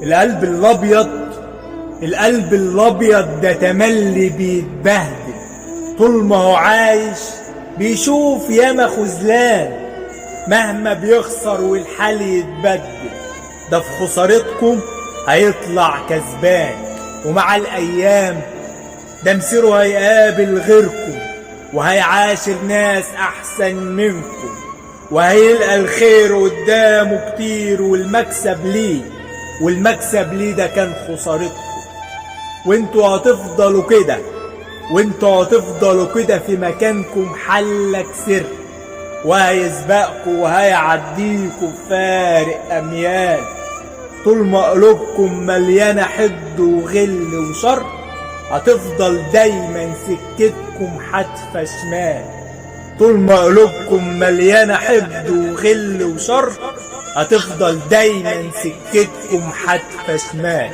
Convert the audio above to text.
القلب الابيض، القلب الابيض ده تملي بيتبهدل، طول ما هو عايش بيشوف ياما خذلان، مهما بيخسر والحال يتبدل، ده في خسارتكم هيطلع كسبان، ومع الايام ده مسيره هيقابل غيركم، وهيعاشر ناس احسن منكم، وهيلقى الخير قدامه كتير، والمكسب ليه، والمكسب ليه ده كان خسارتكم. وانتوا هتفضلوا كده، وانتوا هتفضلوا كده في مكانكم حلك سر، وهيسبقكوا وهيعديكوا فارق اميال، طول ما قلوبكم مليانه حقد وغل وشر، هتفضل دايما سكتكم حتفة شمال، طول ما قلوبكم مليانه حقد وغل وشر، هتفضل دايما سكتكم حتفة شمال.